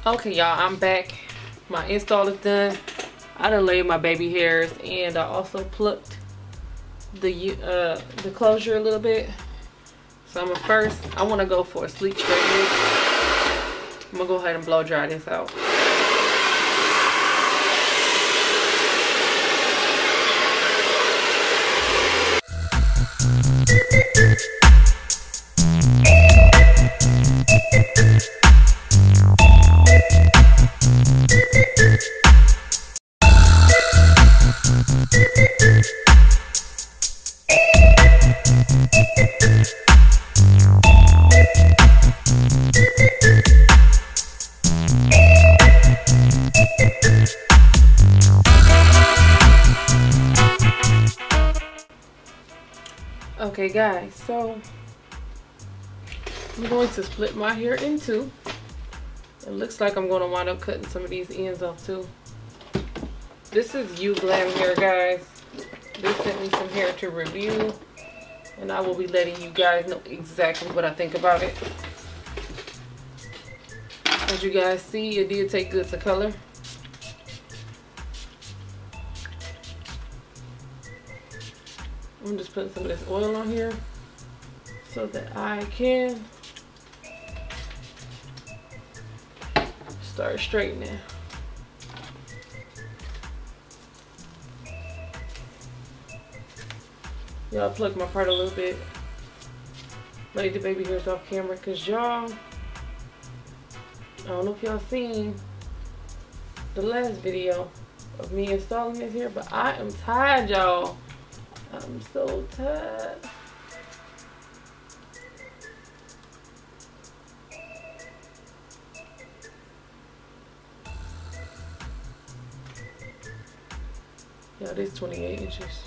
Okay, y'all, I'm back. My install is done. I done laid my baby hairs, and I also plucked the closure a little bit. So I want to go for a sleek straight look. I'm gonna go ahead and blow dry this out. Okay guys, so I'm going to split my hair in two. It looks like I'm going to wind up cutting some of these ends off too. This is You Glam hair, guys. They sent me some hair to review, and I will be letting you guys know exactly what I think about it. As you guys see, it did take good to color. I'm just putting some of this oil on here so that I can start straightening. Y'all pluck my part a little bit. Laid the baby hairs off camera because y'all, I don't know if y'all seen the last video of me installing this here, but I am tired, y'all. I'm so tired. Yeah, this 28 inches.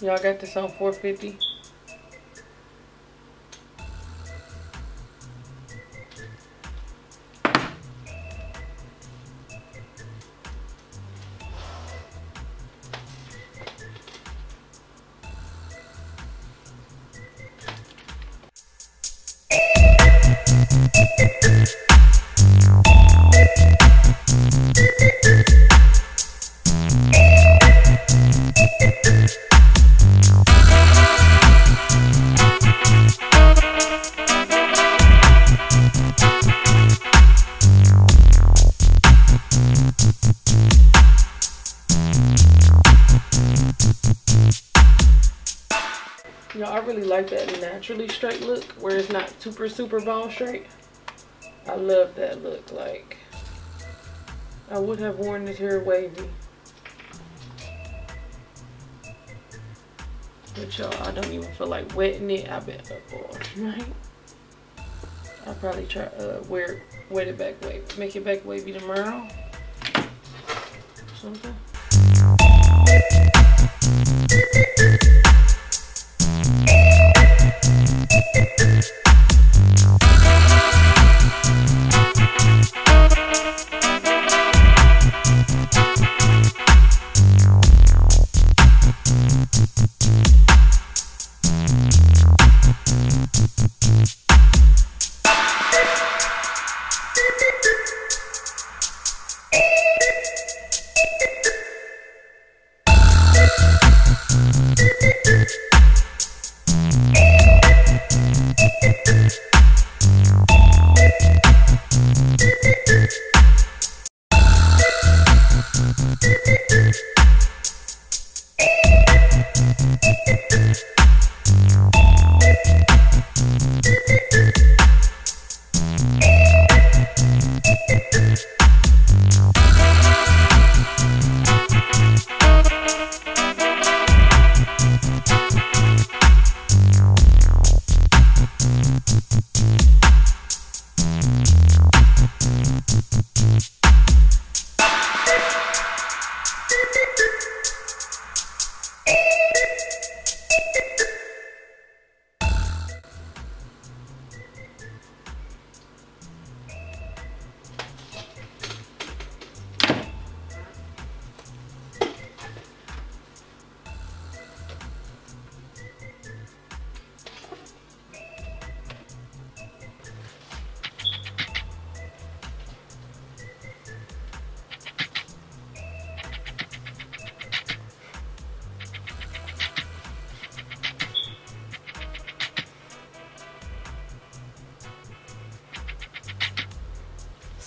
Y'all got this on 450. Y'all, I really like that naturally straight look where it's not super bone straight. I love that look. Like, I would have worn this hair wavy, but y'all, I don't even feel like wetting it. I bet up right. I'll probably try wet it back wavy, make it back wavy tomorrow. Something.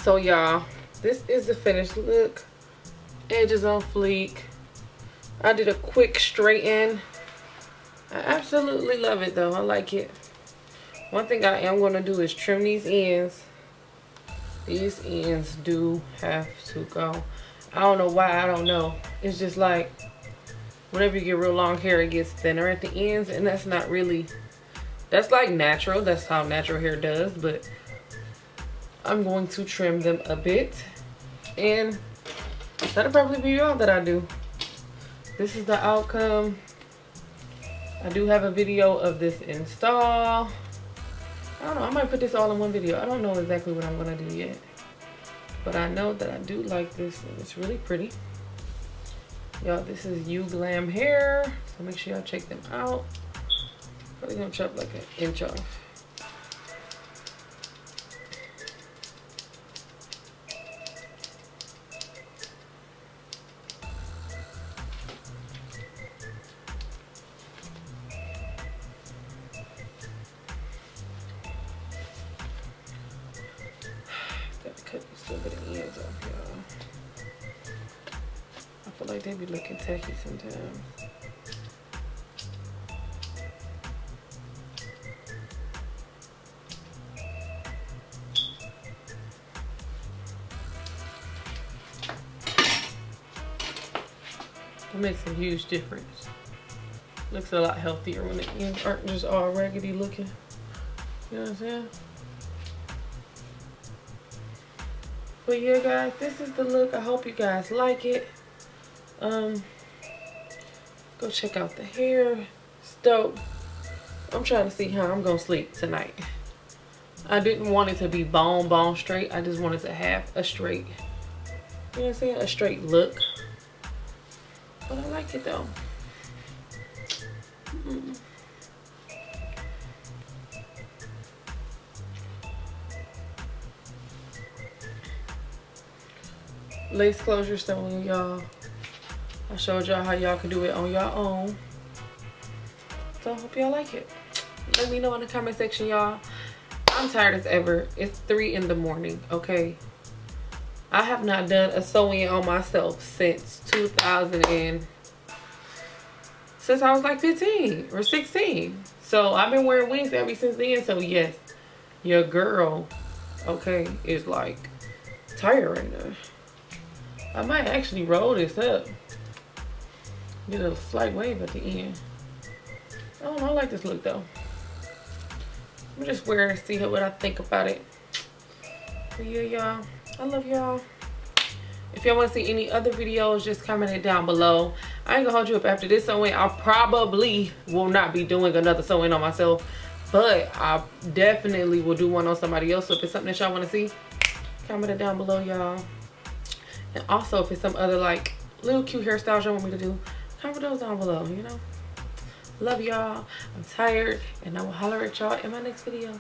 So y'all, this is the finished look. Edges on fleek. I did a quick straighten. I absolutely love it though. I like it. One thing I am going to do is trim these ends. These ends do have to go. I don't know why, I don't know. It's just like whenever you get real long hair, it gets thinner at the ends, and that's not really, that's like natural. That's how natural hair does, but I'm going to trim them a bit, and that'll probably be all that I do. This is the outcome. I do have a video of this install. I don't know, I might put this all in one video. I don't know exactly what I'm gonna do yet, but I know that I do like this, and it's really pretty. Y'all, this is You Glam Hair, so make sure y'all check them out. Probably gonna chop like an inch off. Gotta cut these little bit of ends off, y'all. I feel like they be looking tacky sometimes. It makes a huge difference. Looks a lot healthier when the ends aren't just all raggedy looking. You know what I'm saying? But yeah, guys, this is the look. I hope you guys like it. Go check out the hair. It's dope. I'm trying to see how I'm gonna sleep tonight. I didn't want it to be bone straight. I just wanted to have a straight, you know what I'm saying, a straight look. But I like it though. Lace closure sewing, y'all. I showed y'all how y'all can do it on your own. So I hope y'all like it. Let me know in the comment section, y'all. I'm tired as ever. It's 3 in the morning, okay? I have not done a sew-in on myself since since I was like 15 or 16. So I've been wearing wigs ever since then. So yes, your girl, okay, is like tired right now. I might actually roll this up. Get a slight wave at the end. I don't know, I like this look though. I'm just wear it and see what I think about it. But yeah, y'all, I love y'all. If y'all want to see any other videos, just comment it down below. I ain't gonna hold you up after this sewing. I probably will not be doing another sewing on myself, but I definitely will do one on somebody else. So if it's something that y'all want to see, comment it down below, y'all. And also, if it's some other like little cute hairstyles y'all want me to do, comment those down below, you know. Love y'all. I'm tired, and I will holler at y'all in my next video.